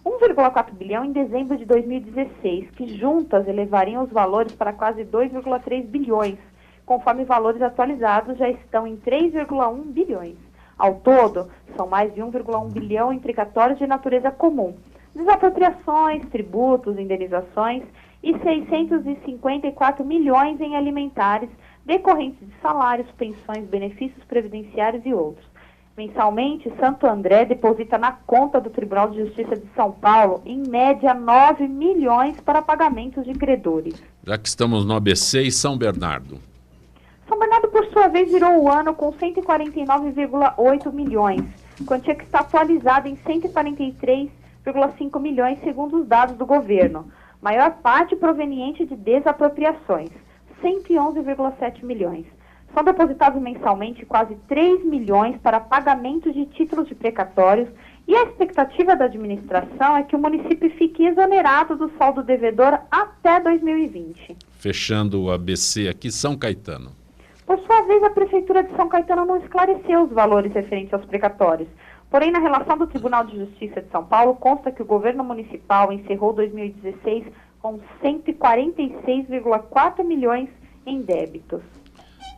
1,4 bilhão em dezembro de 2016, que juntas elevariam os valores para quase 2,3 bilhões, conforme valores atualizados já estão em 3,1 bilhões. Ao todo, são mais de 1,1 bilhão em precatórios de natureza comum, desapropriações, tributos, indenizações e 654 milhões em alimentares, decorrentes de salários, pensões, benefícios previdenciários e outros. Mensalmente, Santo André deposita na conta do Tribunal de Justiça de São Paulo, em média, 9 milhões para pagamentos de credores. Já que estamos no ABC e São Bernardo. São Bernardo, por sua vez, virou o ano com 149,8 milhões, quantia que está atualizada em 143,5 milhões, segundo os dados do governo. Maior parte proveniente de desapropriações, 111,7 milhões. São depositados mensalmente quase 3 milhões para pagamento de títulos de precatórios e a expectativa da administração é que o município fique exonerado do saldo devedor até 2020. Fechando o ABC aqui, São Caetano. Por sua vez, a Prefeitura de São Caetano não esclareceu os valores referentes aos precatórios. Porém, na relação do Tribunal de Justiça de São Paulo, consta que o governo municipal encerrou 2016 com 146,4 milhões em débitos.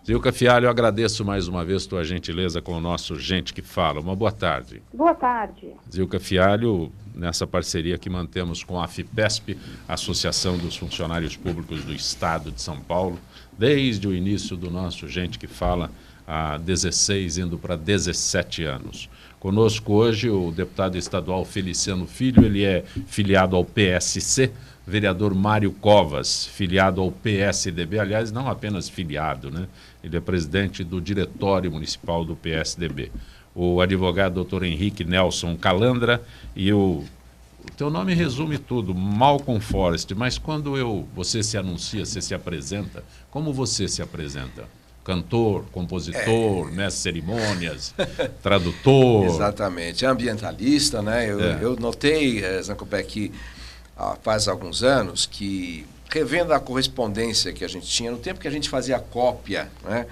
Zilka Fialho, eu agradeço mais uma vez tua gentileza com o nosso Gente que Fala. Uma boa tarde. Boa tarde. Zilka Fialho, nessa parceria que mantemos com a FIPESP, Associação dos Funcionários Públicos do Estado de São Paulo, desde o início do nosso Gente que Fala, há 16, indo para 17 anos. Conosco hoje o deputado estadual Feliciano Filho, ele é filiado ao PSC, vereador Mário Covas, filiado ao PSDB, aliás, não apenas filiado, né? Ele é presidente do Diretório Municipal do PSDB. O advogado Dr. Henrique Nelson Calandra e o teu nome resume tudo, Malcolm Forest, mas quando você se anuncia, você se apresenta, como você se apresenta? cantor, compositor, mestre de cerimônias, tradutor. Exatamente, ambientalista, né? Eu notei, Zancopé, que faz alguns anos que, revendo a correspondência que a gente tinha, no tempo que a gente fazia cópia, né,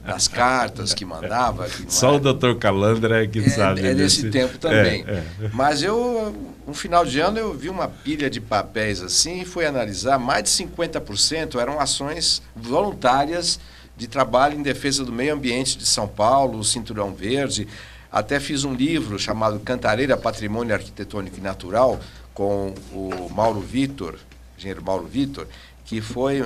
das cartas que mandava. Só o Dr. Calandra é que sabe. É desse tempo também. Mas no final de ano, eu vi uma pilha de papéis assim e fui analisar, mais de 50% eram ações voluntárias de trabalho em defesa do meio ambiente de São Paulo, o Cinturão Verde. Até fiz um livro chamado Cantareira, Patrimônio Arquitetônico e Natural, com o Mauro Vitor, engenheiro Mauro Vitor, que foi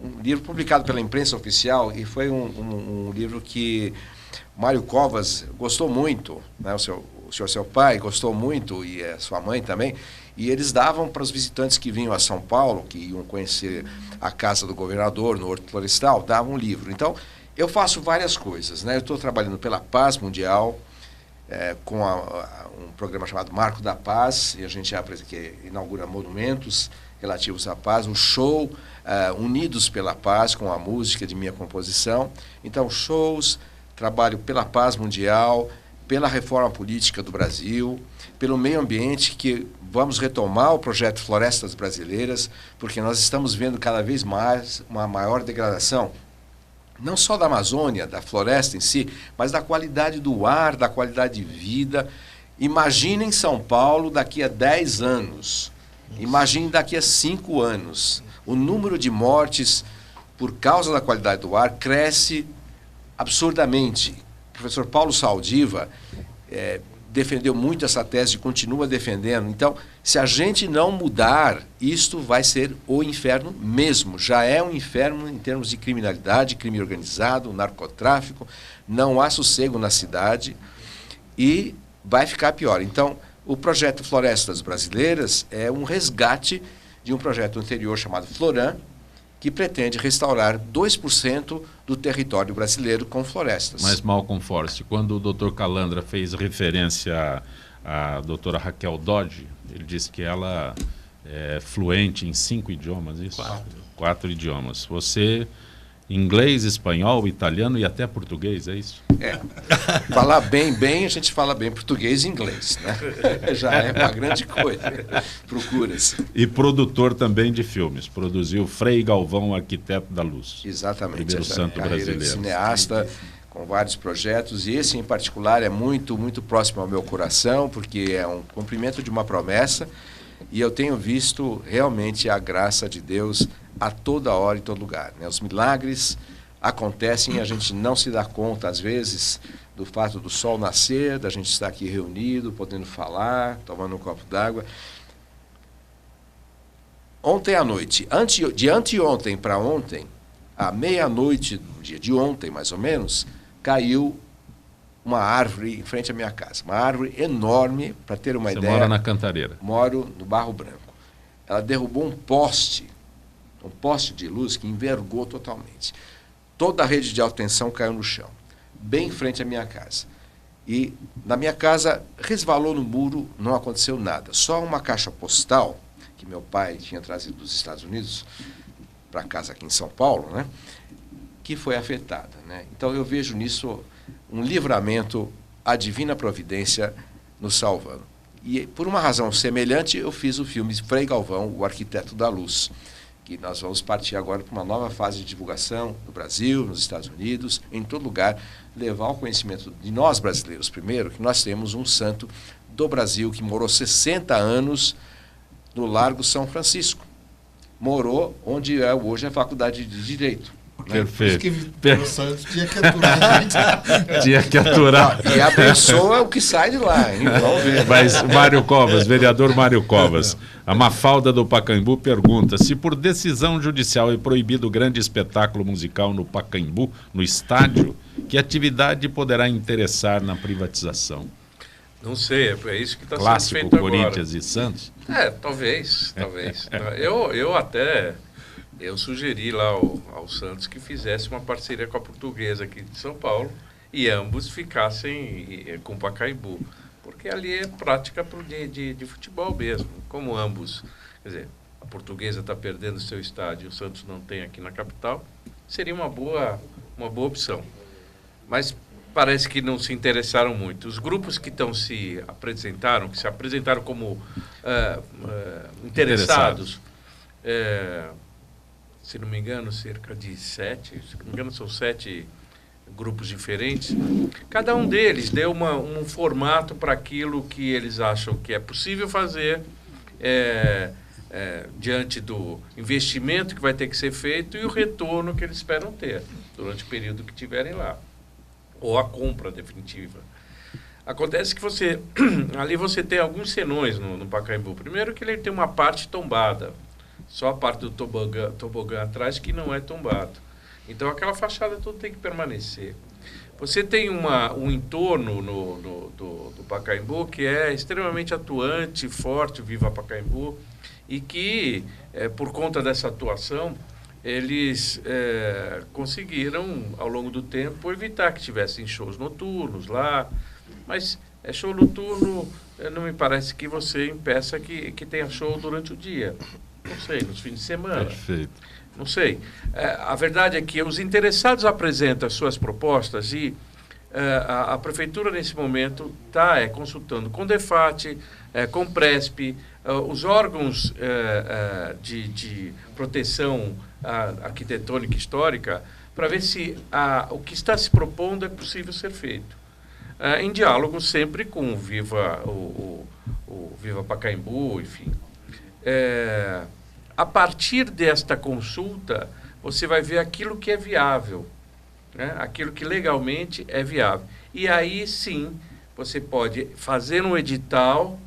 um livro publicado pela imprensa oficial e foi um livro que Mário Covas gostou muito, né? O senhor, seu pai, gostou muito, e a sua mãe também, e eles davam para os visitantes que vinham a São Paulo, que iam conhecer a casa do governador no Horto Florestal, davam um livro. Então, eu faço várias coisas, né? Eu estou trabalhando pela paz mundial, com um programa chamado Marco da Paz, e a gente que inaugura monumentos relativos à paz, um show Unidos pela Paz, com a música de minha composição. Então, shows, trabalho pela paz mundial, pela reforma política do Brasil, pelo meio ambiente, que vamos retomar o projeto Florestas Brasileiras, porque nós estamos vendo cada vez mais uma maior degradação, não só da Amazônia, da floresta em si, mas da qualidade do ar, da qualidade de vida. Imaginem São Paulo daqui a 10 anos, imagine daqui a 5 anos. O número de mortes por causa da qualidade do ar cresce absurdamente. O professor Paulo Saldiva defendeu muito essa tese e continua defendendo. Então, se a gente não mudar, isto vai ser o inferno mesmo. Já é um inferno em termos de criminalidade, crime organizado, narcotráfico. Não há sossego na cidade e vai ficar pior. Então, o projeto Florestas Brasileiras é um resgate de um projeto anterior chamado Floran, que pretende restaurar 2% do território brasileiro com florestas. Mas, Malcolm Forst, quando o Dr. Calandra fez referência à doutora Raquel Dodge, ele disse que ela é fluente em 5 idiomas, isso? 4 idiomas. Você, inglês, espanhol, italiano e até português, é isso? Falar bem, a gente fala bem português e inglês, né? Já é uma grande coisa. Procura-se. E produtor também de filmes. Produziu Frei Galvão, Arquiteto da Luz. Exatamente. Primeiro santo brasileiro. Cineasta, com vários projetos, e esse em particular é muito, muito próximo ao meu coração, porque é um cumprimento de uma promessa, e eu tenho visto realmente a graça de Deus a toda hora, em todo lugar, né? Os milagres acontecem e a gente não se dá conta, às vezes, do fato do sol nascer, da gente estar aqui reunido, podendo falar, tomando um copo d'água. Ontem à noite, de anteontem para ontem, à meia-noite do dia de ontem, mais ou menos, caiu uma árvore em frente à minha casa. Uma árvore enorme, para ter uma ideia. Você mora na Cantareira? Moro no Barro Branco. Ela derrubou um poste de luz que envergou totalmente. Toda a rede de alta tensão caiu no chão, bem em frente à minha casa. E na minha casa resvalou no muro, não aconteceu nada. Só uma caixa postal, que meu pai tinha trazido dos Estados Unidos para casa aqui em São Paulo, né, que foi afetada, né? Então eu vejo nisso um livramento, a divina providência nos salvando. E por uma razão semelhante eu fiz o filme Frei Galvão, o Arquiteto da Luz, que nós vamos partir agora para uma nova fase de divulgação no Brasil, nos Estados Unidos, em todo lugar, levar o conhecimento de nós brasileiros, primeiro, que nós temos um santo do Brasil que morou 60 anos no Largo São Francisco. Morou onde é hoje a Faculdade de Direito. Perfeito. O Santos tinha que aturar a gente. Tinha que aturar. E abençoa o que sai de lá, hein? Vamos ver. Mas, Mário Covas, vereador Mário Covas, a Mafalda do Pacaembu pergunta se por decisão judicial é proibido o grande espetáculo musical no Pacaembu, no estádio, que atividade poderá interessar na privatização? Não sei, é isso que está sendo Clássico feito Corinthians agora. e Santos? Talvez. Eu sugeri lá ao Santos que fizesse uma parceria com a Portuguesa aqui de São Paulo e ambos ficassem com o Pacaembu, porque ali é prática de futebol mesmo, como ambos. Quer dizer, a Portuguesa está perdendo seu estádio, o Santos não tem aqui na capital, seria uma boa opção. Mas parece que não se interessaram muito. Os grupos que se apresentaram como interessados, se não me engano, cerca de 7, se não me engano, são 7 grupos diferentes. Cada um deles deu um formato para aquilo que eles acham que é possível fazer diante do investimento que vai ter que ser feito e o retorno que eles esperam ter durante o período que estiverem lá, ou a compra definitiva. Acontece que ali você tem alguns senões no Pacaembu. Primeiro que ele tem uma parte tombada, só a parte do tobogã atrás que não é tombado. Então aquela fachada toda tem que permanecer. Você tem um entorno do Pacaembu que é extremamente atuante, forte, Viva Pacaembu, e que, por conta dessa atuação, eles conseguiram, ao longo do tempo, evitar que tivessem shows noturnos lá. Mas show noturno, não me parece que você impeça que tenha show durante o dia. Não sei, nos fins de semana. Perfeito. Não sei. A verdade é que os interessados apresentam as suas propostas e a Prefeitura, nesse momento, está consultando com o DEFAT, com o PRESP, os órgãos de proteção arquitetônica e histórica, para ver se o que está se propondo é possível ser feito. Em diálogo sempre com o Viva Pacaembu, enfim. A partir desta consulta, você vai ver aquilo que é viável, né? Aquilo que legalmente é viável. E aí, sim, você pode fazer um edital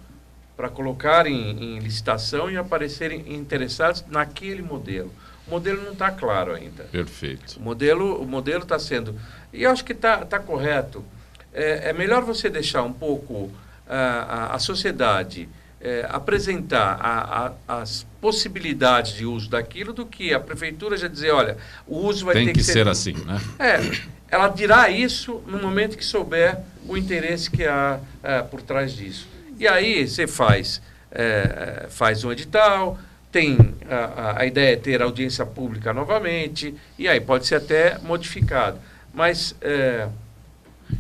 para colocar em licitação e aparecerem interessados naquele modelo. O modelo não está claro ainda. Perfeito. O modelo está sendo... E eu acho que está correto. É melhor você deixar um pouco a sociedade apresentar as possibilidades de uso daquilo do que a Prefeitura já dizer, olha, o uso vai ter que ser assim, né? Ela dirá isso no momento que souber o interesse que há por trás disso. E aí você faz um edital, tem a ideia é ter audiência pública novamente, e aí pode ser até modificado. Mas,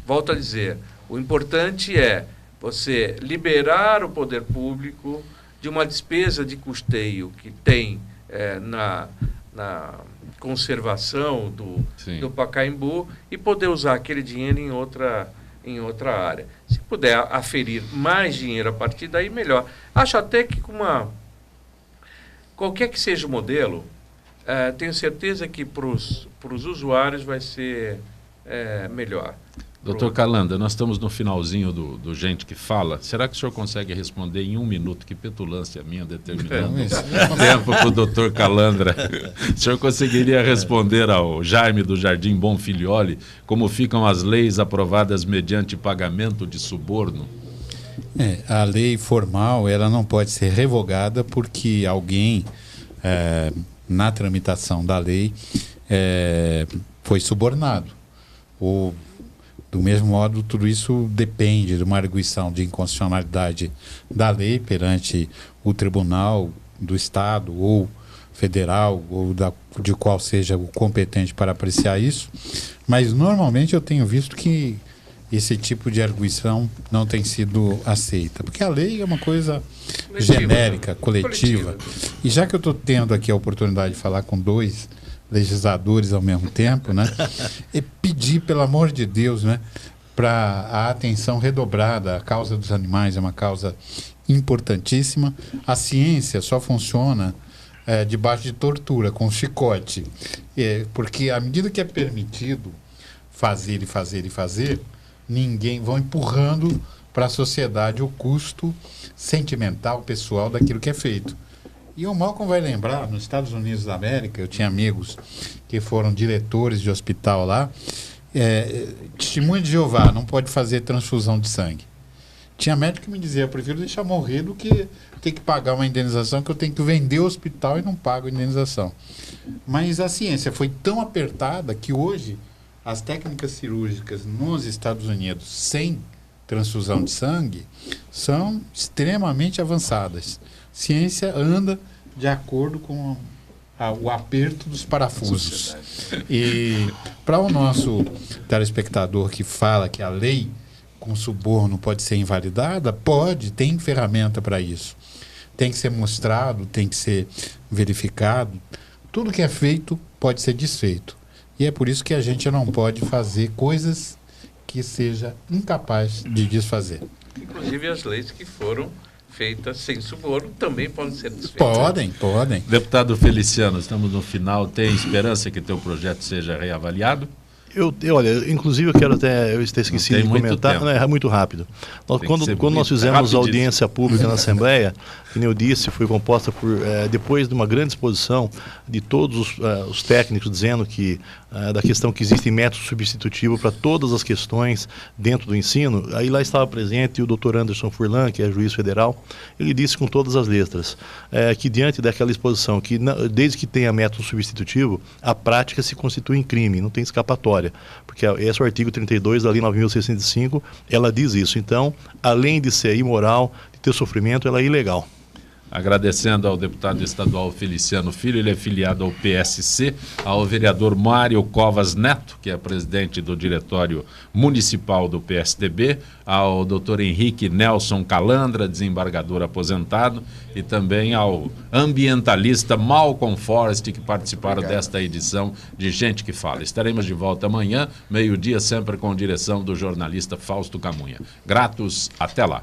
volto a dizer, o importante é você liberar o poder público de uma despesa de custeio que tem na conservação do Pacaembu e poder usar aquele dinheiro em outra área. Se puder aferir mais dinheiro a partir daí, melhor. Acho até que qualquer que seja o modelo, tenho certeza que para os usuários vai ser melhor. Doutor Calandra, nós estamos no finalzinho do Gente que Fala. Será que o senhor consegue responder em 1 minuto? Que petulância minha determinando tempo para o doutor Calandra. O senhor conseguiria responder ao Jaime do Jardim Bonfilioli como ficam as leis aprovadas mediante pagamento de suborno? A lei formal ela não pode ser revogada porque alguém, na tramitação da lei, foi subornado. Do mesmo modo, tudo isso depende de uma arguição de inconstitucionalidade da lei perante o Tribunal do Estado ou federal, ou de qual seja o competente para apreciar isso. Mas, normalmente, eu tenho visto que esse tipo de arguição não tem sido aceita. Porque a lei é uma coisa genérica, coletiva. E já que eu estou tendo aqui a oportunidade de falar com 2 legisladores ao mesmo tempo, né? E pedir, pelo amor de Deus, né, para a atenção redobrada. A causa dos animais é uma causa importantíssima. A ciência só funciona debaixo de tortura, com chicote. Porque à medida que é permitido fazer, ninguém vão empurrando para a sociedade o custo sentimental, pessoal daquilo que é feito. E o Malcolm vai lembrar, nos Estados Unidos da América, eu tinha amigos que foram diretores de hospital lá, testemunha de Jeová, não pode fazer transfusão de sangue. Tinha médico que me dizia, eu prefiro deixar morrer do que ter que pagar uma indenização, que eu tenho que vender o hospital e não pago a indenização. Mas a ciência foi tão apertada que hoje as técnicas cirúrgicas nos Estados Unidos sem transfusão de sangue são extremamente avançadas. Ciência anda de acordo com o aperto dos parafusos. E para o nosso telespectador que fala que a lei com suborno pode ser invalidada, pode, tem ferramenta para isso. Tem que ser mostrado, tem que ser verificado. Tudo que é feito pode ser desfeito. E é por isso que a gente não pode fazer coisas que seja incapaz de desfazer. Inclusive as leis que foram feitas sem suborno também podem ser desfeitas. Podem. Deputado Feliciano, estamos no final. Tem esperança que teu projeto seja reavaliado? Olha, inclusive eu quero até, eu esqueci de comentar, é muito rápido. Quando nós fizemos a audiência pública na Assembleia, como eu disse, foi composta por, depois de uma grande exposição de todos os técnicos dizendo que, da questão que existe método substitutivo para todas as questões dentro do ensino, aí lá estava presente o Dr. Anderson Furlan, que é juiz federal, ele disse com todas as letras, que diante daquela exposição, que desde que tenha método substitutivo, a prática se constitui em crime, não tem escapatória. Porque esse é o artigo 32 da Lei 9.605, ela diz isso. Então, além de ser imoral, de ter sofrimento, ela é ilegal. Agradecendo ao deputado estadual Feliciano Filho, ele é filiado ao PSC, ao vereador Mário Covas Neto, que é presidente do Diretório Municipal do PSDB, ao doutor Henrique Nelson Calandra, desembargador aposentado, e também ao ambientalista Malcolm Forrest, que participaram desta edição de Gente que Fala. Estaremos de volta amanhã, meio-dia, sempre com direção do jornalista Fausto Camunha. Gratos, até lá.